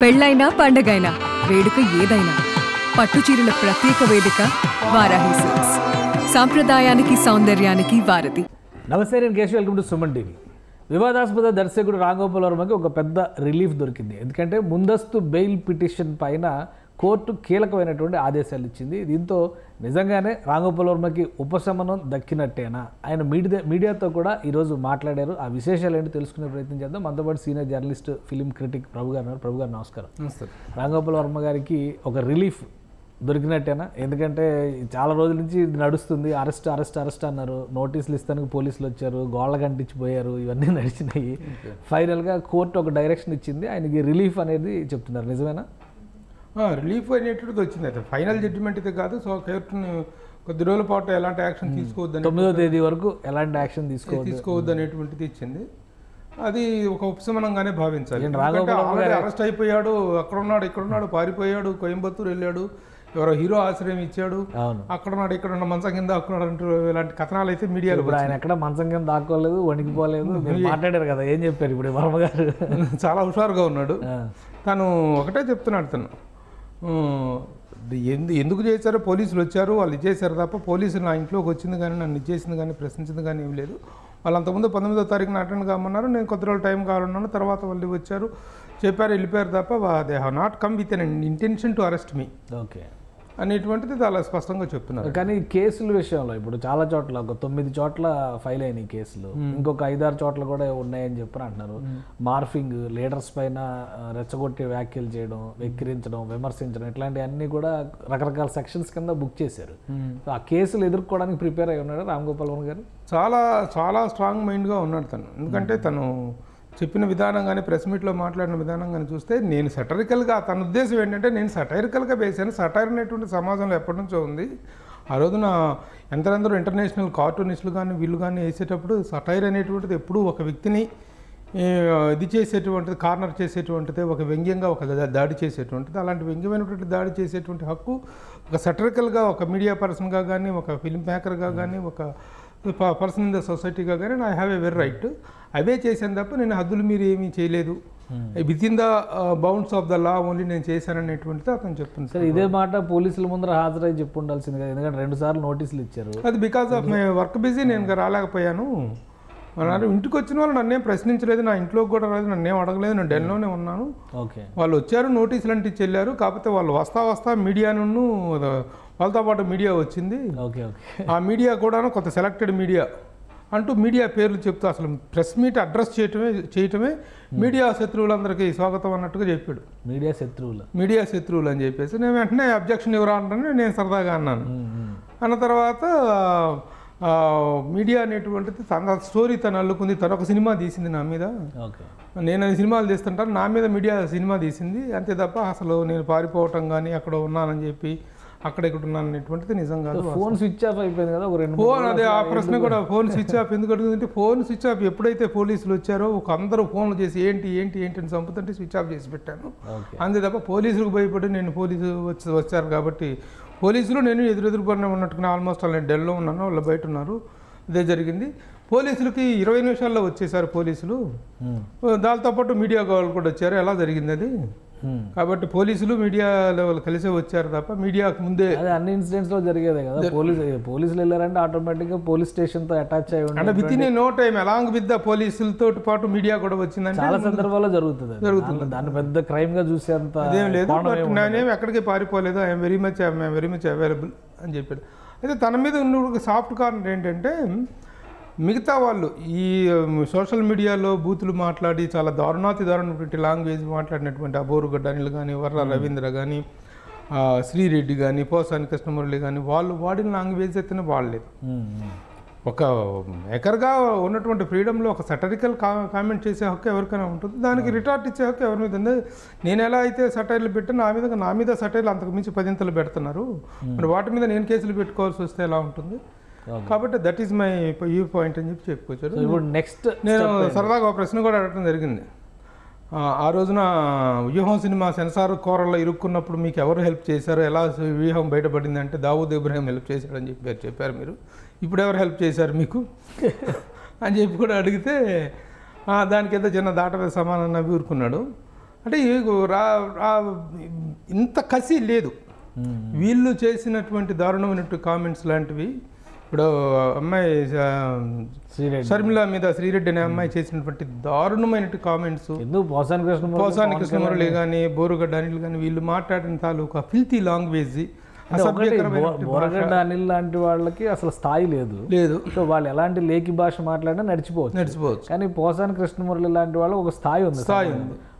పెళ్ళైనా పండగైనా వేడుక ఏదైనా పట్టుచీరల ప్రత్యేక వేదిక వారాహి సిల్క్స్. సాంప్రదాయానికి సౌందర్యానికి వారధి. నమస్తే, నేను Keshav. Welcome to Suman TV. వివాదాస్పద దర్శకుడు రామ్ గోపాల్ వర్మకి ఒక పెద్ద రిలీఫ్ దొరికింది. ఎందుకంటే ముందస్తు బెయిల్ పిటిషన్ పైన కోర్టు కీలకమైనటువంటి ఆదేశాలు ఇచ్చింది. దీంతో నిజంగానే రామ్ గోపాల్ వర్మకి ఉపశమనం దక్కినట్టేనా? ఆయన మీడియాతో కూడా ఈరోజు మాట్లాడారు. ఆ విశేషాలు ఏంటో తెలుసుకునే ప్రయత్నం చేద్దాం. మనతో పాటు సీనియర్ జర్నలిస్ట్, ఫిలిం క్రిటిక్ ప్రభు గారు. ప్రభు గారు నమస్కారం. నమస్తే. రామ్ గోపాల్ వర్మ గారికి ఒక రిలీఫ్ దొరికినట్టేనా? ఎందుకంటే చాలా రోజుల నుంచి ఇది నడుస్తుంది. అరెస్ట్ అన్నారు. నోటీసులు ఇస్తానికి పోలీసులు వచ్చారు, గోళ్ళ కంటించిపోయారు, ఇవన్నీ నడిచినాయి. ఫైనల్గా కోర్టు ఒక డైరెక్షన్ ఇచ్చింది, ఆయనకి రిలీఫ్ అనేది చెప్తున్నారు. నిజమేనా? రిలీఫ్ అనేటువంటిది వచ్చింది. అయితే ఫైనల్ జడ్జిమెంట్ అయితే కాదు. సో కోర్టును కొద్ది రోజుల పాటు ఎలాంటి యాక్షన్ తీసుకోవద్దని, 9వ తేదీ వరకు ఎలాంటి యాక్షన్ తీసుకోవద్దు అనేటువంటిది ఇచ్చింది. అది ఒక ఉపశమనంగానే భావించాలి. రాఘవ అరెస్ట్ అయిపోయాడు, అక్కడున్నాడు, ఇక్కడున్నాడు, పారిపోయాడు, కోయంబత్తూరు వెళ్ళాడు, ఎవరో హీరో ఆశ్రయం ఇచ్చాడు, అక్కడున్నాడు, ఇక్కడ మంచం కింద దాక్కున్నాడు అంటూ ఇలాంటి కథనాలు అయితే మీడియాలో. ఇప్పుడు ఆయన ఎక్కడ మంచం కింద దాక్కోలేదు, వణికిపోలేదు. మీరు మాట్లాడారు కదా, ఏం చెప్పారు ఇప్పుడు వర్మ గారు? చాలా హుషారుగా ఉన్నాడు. తను ఒకటే చెప్తున్నాడు, తను ఎందుకు చేశారో పోలీసులు వచ్చారు, వాళ్ళు ఇచ్చేసారు తప్ప పోలీసులు నా ఇంట్లోకి వచ్చింది కానీ, నన్ను ఇచ్చేసింది కానీ, ప్రశ్నించింది కానీ ఏం లేదు. వాళ్ళు అంతకుముందు 19వ తారీఖున అటెండ్ కామన్నారు, నేను కొద్ది రోజులు టైం కావాలన్నాను, తర్వాత వాళ్ళు వచ్చారు, చెప్పారు, వెళ్ళిపోయారు తప్ప they have not come with an intention to arrest me. Okay అనేటువంటిది చాలా స్పష్టంగా చెప్తున్నారు. కానీ కేసుల విషయంలో ఇప్పుడు చాలా చోట్ల, ఒక 9 చోట్ల ఫైల్ అయినాయి కేసులు, ఇంకొక 5-6 చోట్ల కూడా ఉన్నాయని చెప్పని అంటున్నారు. మార్ఫింగ్, లీడర్స్ పైన రెచ్చగొట్టి వ్యాఖ్యలు చేయడం, వెక్కిరించడం, విమర్శించడం, ఇట్లాంటివన్నీ కూడా రకరకాల సెక్షన్స్ కింద బుక్ చేశారు. ఆ కేసులు ఎదుర్కోవడానికి ప్రిపేర్ అయి ఉన్నాడు రామ్ గోపాల్ వర్మ గారు. చాలా చాలా స్ట్రాంగ్ మైండ్గా ఉన్నాడు తను. ఎందుకంటే తను చెప్పిన విధానం కానీ, ప్రెస్ మీట్లో మాట్లాడిన విధానం కానీ చూస్తే, నేను సటరికల్గా, తన ఉద్దేశం ఏంటంటే నేను సటైరికల్గా వేసాను. సటైర్ అనేటువంటి సమాజంలో ఎప్పటి నుంచో ఉంది. ఆ రోజున ఎంతరందరూ ఇంటర్నేషనల్ కార్టూనిస్టులు కానీ వీళ్ళు కానీ వేసేటప్పుడు సటైర్ అనేటువంటిది ఎప్పుడూ ఒక వ్యక్తిని ఇది చేసేటువంటిది, కార్నర్ చేసేటువంటిది, ఒక వ్యంగ్యంగా ఒక దాడి చేసేటువంటిది. అలాంటి వ్యంగ్యమైనటువంటి దాడి చేసేటువంటి హక్కు ఒక సటరికల్గా, ఒక మీడియా పర్సన్గా కానీ, ఒక ఫిల్మ్ మేకర్గా కానీ, ఒక పర్సన్ ఇన్ ద సొసైటీగా కానీ I have a very right. అవే చేశాను తప్ప నేను హద్దులు మీరు ఏమీ చేయలేదు, within the bounds of the law only నేను చేశాననేటువంటిది అతను చెప్తుంది. సార్, ఇదే మాట పోలీసుల ముందర హాజరై చెప్పు ఉండాల్సింది కదా, ఎందుకంటే 2 సార్లు నోటీసులు ఇచ్చారు. అది because of my work busy, నేను రాలేకపోయాను అన్నారు. ఇంటికి వచ్చిన వాళ్ళు నన్నేం ప్రశ్నించలేదు, నా ఇంట్లోకి కూడా రాలేదు, నన్నేం అడగలేదు, నేను ఢిల్లీలోనే ఉన్నాను. ఓకే, వాళ్ళు వచ్చారు, నోటీసులు అంటే చెల్లారు. కాకపోతే వాళ్ళు వస్తా మీడియాను, వాళ్ళతో పాటు మీడియా వచ్చింది. ఓకే ఓకే, ఆ మీడియా కూడా కొంత సెలెక్టెడ్ మీడియా అంటూ మీడియా పేర్లు చెప్తూ అసలు ప్రెస్ మీట్ అడ్రస్ చేయటమే మీడియా శత్రువులందరికీ స్వాగతం అన్నట్టుగా చెప్పాడు. మీడియా శత్రువులు అని చెప్పేసి నేను వెంటనే అబ్జెక్షన్ ఎవరు అంటే నేను సరదాగా అన్నాను. అన్న తర్వాత మీడియా అనేటువంటిది తన స్టోరీ తను అల్లుకుంది. తను ఒక సినిమా తీసింది నా మీద, నేను అది సినిమాలు తీస్తుంటాను, నా మీద మీడియా సినిమా తీసింది అంతే తప్ప అసలు నేను పారిపోవటం కానీ, అక్కడ ఉన్నానని చెప్పి అక్కడ ఇక్కడ ఉన్నాను అనేటువంటిది నిజం కాదు. ఫోన్ స్విచ్ ఆఫ్ అయిపోయింది కదా, ఫోన్ అదే ఆ ప్రశ్న కూడా. ఫోన్ స్విచ్ ఆఫ్ ఎందుకు అడుగుతుందంటే, ఫోన్ స్విచ్ ఆఫ్ ఎప్పుడైతే పోలీసులు వచ్చారో అందరూ ఫోన్లు చేసి ఏంటి అని చంపుతుంటే స్విచ్ ఆఫ్ చేసి పెట్టాను అంతే తప్ప పోలీసులకు భయపడి నేను పోలీసు వచ్చారు కాబట్టి పోలీసులు నేను ఎదురుపడిన ఉన్నట్టుగా ఆల్మోస్ట్ నేను ఢిల్లీలో ఉన్నాను, వాళ్ళు బయట ఉన్నారు. ఇదే జరిగింది. పోలీసులకి 20 నిమిషాల్లో వచ్చేసారు పోలీసులు. దాంతో పాటు మీడియా వాళ్ళు కూడా వచ్చారు. ఎలా జరిగింది అది? కాబట్టి పోలీసులు మీడియా లెవెల్ కలిసే వచ్చారు తప్ప మీడియాకు ముందే అన్ని ఇన్సిడెంట్స్ లో జరిగేదే కదా. పోలీసులు వెళ్ళారంటే ఆటోమేటిక్ గా పోలీస్ స్టేషన్ తో అటాచ్ అయ్యి అంటే with in no time along with the పోలీసులతో పాటు మీడియా కూడా వచ్చిందంటే చాలా సందర్భాల్లో జరుగుతుంది. దాన్ని పెద్ద క్రైమ్ గా చూసేంత అదేం లేదు. బట్ నేనేం ఎక్కడికి పారిపోలేదు, ఐఎమ్ వెరీ మచ్ అవైలబుల్ అని చెప్పాడు. అయితే తన మీద ఉన్న సాఫ్ట్ కార్నర్ ఏంటంటే, మిగతా వాళ్ళు ఈ సోషల్ మీడియాలో బూతులు మాట్లాడి చాలా దారుణమైనటువంటి లాంగ్వేజ్ మాట్లాడినటువంటి అబోరుగడ్డ అనిల్ కానీ, వర్ర రవీంద్ర కానీ, శ్రీరెడ్డి కానీ, పోసాని కృష్ణమురళి కానీ, వాళ్ళు వాడిన లాంగ్వేజ్ అయితే వాడలేదు. ఒక మేకర్గా ఉన్నటువంటి ఫ్రీడంలో ఒక సటరికల్ కామెంట్ చేసే హక్కు ఎవరికైనా ఉంటుంది, దానికి రిటార్ట్ ఇచ్చే హక్కు ఎవరి మీద ఉంది. నేను ఎలా అయితే సటైర్లు పెట్టాను, నా మీద సటైర్లు అంతకు మించి 10 పెడుతున్నారు, మరి వాటి మీద నేను కేసులు పెట్టుకోవాల్సి వస్తే ఎలా ఉంటుంది? కాబట్టి that is my view point అని చెప్పి చెప్పుకొచ్చారు. ఇప్పుడు నెక్స్ట్ నేను సరదాగా ఒక ప్రశ్న కూడా అడగడం జరిగింది. ఆ రోజున వ్యూహం సినిమా సెన్సార్ కోరల్లో ఇరుక్కున్నప్పుడు మీకు ఎవరు హెల్ప్ చేశారు, ఎలా వ్యూహం బయటపడింది అంటే దావూద్ ఇబ్రాహిం హెల్ప్ చేశాడని చెప్పారు మీరు. ఇప్పుడు ఎవరు హెల్ప్ చేశారు మీకు అని చెప్పి కూడా అడిగితే దానికి ఏదో చిన్న దాటవే సమానం నవ్వి ఊరుకున్నాడు. అంటే ఇంత కసి లేదు. వీళ్ళు చేసినటువంటి దారుణమైనటువంటి కామెంట్స్ లాంటివి, ఇప్పుడు అమ్మాయి షర్మిల మీద శ్రీరెడ్డి అనే అమ్మాయి చేసినటువంటి దారుణమైనటువంటి కామెంట్స్, పోసాని కృష్ణమురళి కానీ బోరుగడ్డ అనిల్ కానీ వీళ్ళు మాట్లాడిన తాలూకా ఫిల్తీ లాంగ్వేజ్, బోరగడ్డ అనిల్ లాంటి వాళ్ళకి అసలు స్థాయి లేదు. సో వాళ్ళు ఎలాంటి లేఖి భాష మాట్లాడినా నడిచిపోవచ్చు. కానీ పోసాని కృష్ణమురళి లాంటి వాళ్ళు ఒక స్థాయి ఉంది.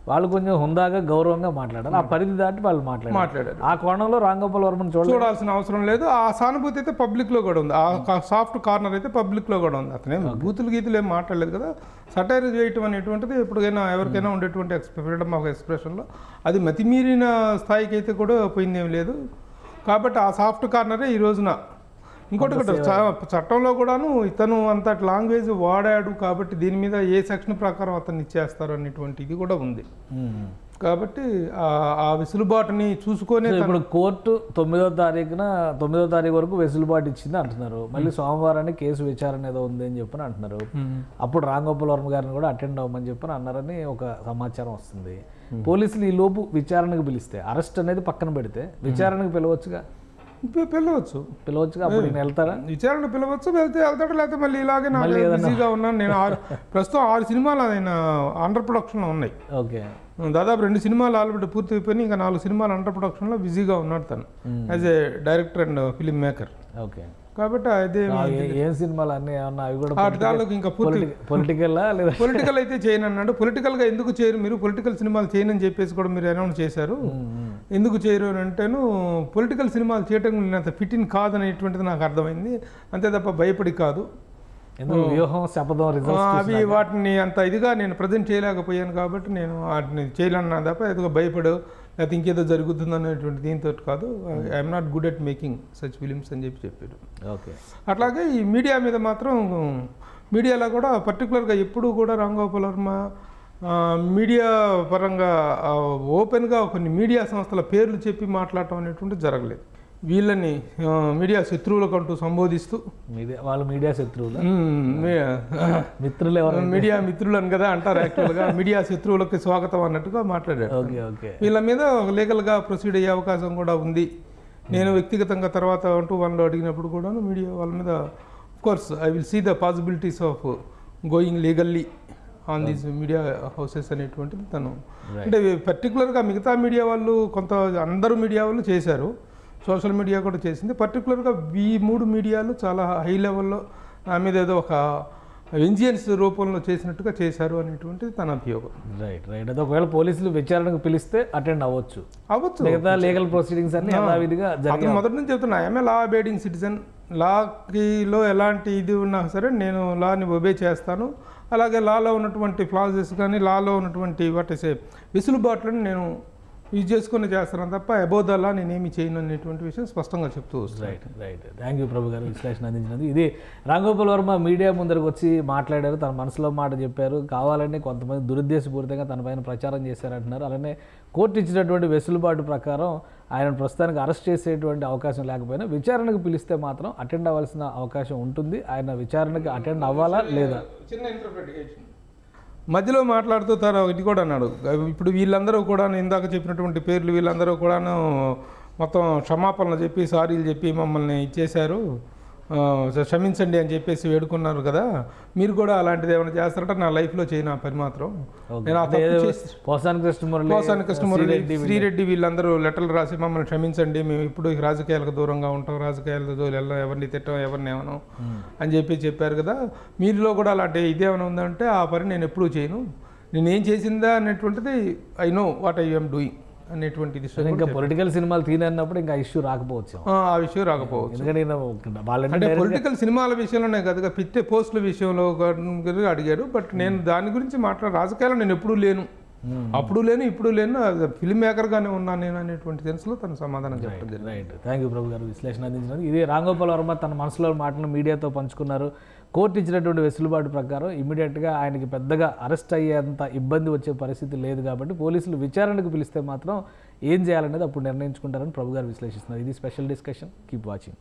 వాళ్ళు కొంచెం హుందాగా గౌరవంగా మాట్లాడారు. ఆ పరిధి దాటి వాళ్ళు మాట్లాడారు. ఆ కోణంలో రాంగోపాల్ వర్మను చూడాల్సిన అవసరం లేదు. ఆ సానుభూతి అయితే పబ్లిక్లో కూడా ఉంది. ఆ సాఫ్ట్ కార్నర్ అయితే పబ్లిక్లో కూడా ఉంది. అతనే బూతులు గీతులు ఏం మాట్లాడలేదు కదా. సటైర్ చేయటం అనేటువంటిది ఎప్పటికైనా ఎవరికైనా ఉండేటువంటి ఫ్రీడమ్ ఆఫ్ ఎక్స్ప్రెషన్లో అది మతిమీరిన స్థాయికి అయితే కూడా పోయిందేం లేదు. కాబట్టి ఆ సాఫ్ట్ కార్నరే ఈ రోజున ఇంకోటి చట్టంలో కూడాను ఇతను అంత లాంగ్వేజ్ వాడాడు కాబట్టి దీని మీద ఏ సెక్షన్ ప్రకారం అతన్ని ఇచ్చేస్తారు అనేటువంటి ఇది కూడా ఉంది. కాబట్టి ఆ వెసులుబాటుని చూసుకొని ఇప్పుడు కోర్టు 9వ తారీఖు వరకు వెసులుబాటు ఇచ్చింది అంటున్నారు. మళ్ళీ సోమవారాన్ని కేసు విచారణ ఏదో ఉంది అని చెప్పని అంటున్నారు. అప్పుడు రాంగోపాల్ వర్మ గారిని కూడా అటెండ్ అవ్వమని చెప్పని అన్నారని ఒక సమాచారం వస్తుంది. పోలీసులు ఈ లోపు విచారణకు పిలిస్తే, అరెస్ట్ అనేది పక్కన పెడితే విచారణకు పిలవచ్చుగా. అప్పుడు నేను వెళ్తారా? విచారణ పిలవచ్చు, వెళ్తాడు. లేకపోతే మళ్ళీ ఇలాగే బిజీగా ఉన్నాను నేను. ప్రస్తుతం 6 సినిమాలు ఆయన అండర్ ప్రొడక్షన్లో ఉన్నాయి. ఓకే, దాదాపు 2 సినిమాలు ఆల్రెడీ పూర్తి అయిపోయి ఇంకా 4 సినిమాలు అండర్ ప్రొడక్షన్లో బిజీగా ఉన్నాడు తను as a director and film maker. Okay, కాబట్టి అదే ఏం సినిమాలు అన్నీ ఏమన్నా అవి కూడా ఇంకా పొలిటికల్ అయితే చేయను అన్నాడు. పొలిటికల్గా ఎందుకు చేయరు మీరు? పొలిటికల్ సినిమాలు చేయనని చెప్పేసి కూడా మీరు అనౌన్స్ చేశారు. ఎందుకు చేయరు అని అంటేను పొలిటికల్ సినిమాలు చేయటం నేనంత ఫిట్ ఇన్ కాదనేటువంటిది నాకు అర్థమైంది. అంతే తప్ప భయపడి కాదు. వ్యూహం, శపథం, అవి వాటిని అంత ఇదిగా నేను ప్రజెంట్ చేయలేకపోయాను కాబట్టి నేను వాటిని చేయలేన్నా తప్ప ఏదో భయపడు లేకపోతే ఇంకేదో జరుగుతుంది అనేటువంటి దీంతో కాదు. I'm not good at making such films అని చెప్పాడు. ఓకే, అట్లాగే ఈ మీడియా మీద మాత్రం మీడియాలో కూడా పర్టికులర్గా ఎప్పుడూ కూడా రాంగోపాల్ వర్మ మీడియా పరంగా ఓపెన్గా కొన్ని మీడియా సంస్థల పేర్లు చెప్పి మాట్లాడటం అనేటువంటిది జరగలేదు. వీళ్ళని మీడియా శత్రువులకంటూ సంబోధిస్తూ, వాళ్ళు మీడియా శత్రువులు, మిత్రులు ఎవరు? మీడియా మిత్రులు అని కదా అంటారు యాక్చువల్గా. మీడియా శత్రువులకి స్వాగతం అన్నట్టుగా మాట్లాడారు. వీళ్ళ మీద లీగల్గా ప్రొసీడ్ అయ్యే అవకాశం కూడా ఉంది. నేను వ్యక్తిగతంగా తర్వాత 1-to-1లో అడిగినప్పుడు కూడా మీడియా వాళ్ళ మీద course I will see the possibilities of going legally on these media houses అనేటువంటిది తను. అంటే పర్టికులర్గా మిగతా మీడియా వాళ్ళు అందరూ మీడియా వాళ్ళు చేశారు, సోషల్ మీడియా కూడా చేసింది. పర్టికులర్గా ఈ 3 మీడియాలు చాలా హై లెవెల్లో నా మీద ఏదో ఒక వెంజియన్స్ రూపంలో చేసినట్టుగా చేశారు అనేటువంటిది తన అభియోగం. రైట్. అది ఒకవేళ పోలీసులు విచారణకు పిలిస్తే అటెండ్ అవ్వచ్చు. మిగతా లీగల్ ప్రొసీడింగ్స్ అన్ని యథావిధిగా జరిగాయి. మొదటి నుంచి చెప్తున్నా, I'm a law abiding citizen. లాలో ఎలాంటి ఇది ఉన్నా సరే నేను లాని ఒబే చేస్తాను. అలాగే లాలో ఉన్నటువంటి ఫ్లాజెస్ కానీ లాలో ఉన్నటువంటి వెసులుబాట్లను నేను యూజ్ చేసుకుని చేస్తాను తప్ప అబౌవ్ ద లా నేనేమి చేయను అనేటువంటి విషయం స్పష్టంగా చెప్తూ వస్తాను. రైట్. థ్యాంక్ యూ ప్రభు గారు విశ్లేషణ అందించినందుకు. ఇది రాంగోపాల్ వర్మ మీడియా ముందరకు వచ్చి మాట్లాడారు, తన మనసులో మాట చెప్పారు. కావాలని కొంతమంది దురుద్దేశపూరితంగా తన పైన ప్రచారం చేశారంటున్నారు. అలానే కోర్టు ఇచ్చినటువంటి వెసులుబాటు ప్రకారం ఆయన ప్రస్తుతానికి అరెస్ట్ చేసేటువంటి అవకాశం లేకపోయినా విచారణకు పిలిస్తే మాత్రం అటెండ్ అవ్వాల్సిన అవకాశం ఉంటుంది. ఆయన విచారణకి అటెండ్ అవ్వాలా లేదా? చిన్న ఇంటర్ప్రిటేషన్ మధ్యలో మాట్లాడుతూ ఇది కూడా అన్నాడు. ఇప్పుడు వీళ్ళందరూ కూడా ఇందాక చెప్పినటువంటి పేర్లు వీళ్ళందరూ కూడాను మొత్తం క్షమాపణలు చెప్పి సారీలు చెప్పి మమ్మల్ని ఇచ్చేశారు, క్షమించండి అని చెప్పేసి వేడుకున్నారు కదా, మీరు కూడా అలాంటిది ఏమైనా చేస్తారంటే నా లైఫ్లో చేయను ఆ పని మాత్రం. నేను పోసాని కృష్ణమురళి, శ్రీరెడ్డి వీళ్ళందరూ లెటర్లు రాసి మమ్మల్ని క్షమించండి, మేము ఇప్పుడు రాజకీయాలకు దూరంగా ఉంటాం, రాజకీయాలతో వెళ్ళాం, ఎవరిని తిట్టాం, ఎవరిని ఏమనం అని చెప్పారు కదా, మీరులో కూడా అలాంటి ఇదేమైనా ఉందంటే ఆ పని నేను ఎప్పుడూ చేయను, నేనేం చేసిందా అనేటువంటిది I know what I am doing అనేటువంటి. ఇంకా పొలిటికల్ సినిమాలు తీనన్నప్పుడు ఇంకా ఇష్యూ రాకపోవచ్చు, ఆ ఇష్యూ రాకపోవచ్చు. ఎందుకంటే పొలిటికల్ సినిమాల విషయంలోనే కదా, పెట్టే పోస్టుల విషయంలో అడిగారు. బట్ నేను దాని గురించి రాజకీయాల్లో నేను ఎప్పుడూ లేను, అప్పుడు లేను, ఇప్పుడు లేను, ఫిల్మ్ మేకర్గానే ఉన్నాను నేను అనేటువంటి సెన్స్లో తను సమాధానం చెప్పడం. రైట్. థ్యాంక్ యూ ప్రభు గారు విశ్లేషణ అందించినది. ఇది రాంగోపాల్ వర్మ తన మనసులో మాటలను మీడియాతో పంచుకున్నారు. కోర్టు ఇచ్చినటువంటి వెసులుబాటు ప్రకారం ఇమీడియట్గా ఆయనకి పెద్దగా అరెస్ట్ అయ్యేంత ఇబ్బంది వచ్చే పరిస్థితి లేదు కాబట్టి పోలీసులు విచారణకు పిలిస్తే మాత్రం ఏం చేయాలనేది అప్పుడు నిర్ణయించుకుంటారని ప్రభు గారు విశ్లేషిస్తున్నారు. ఇది స్పెషల్ డిస్కషన్. Keep watching.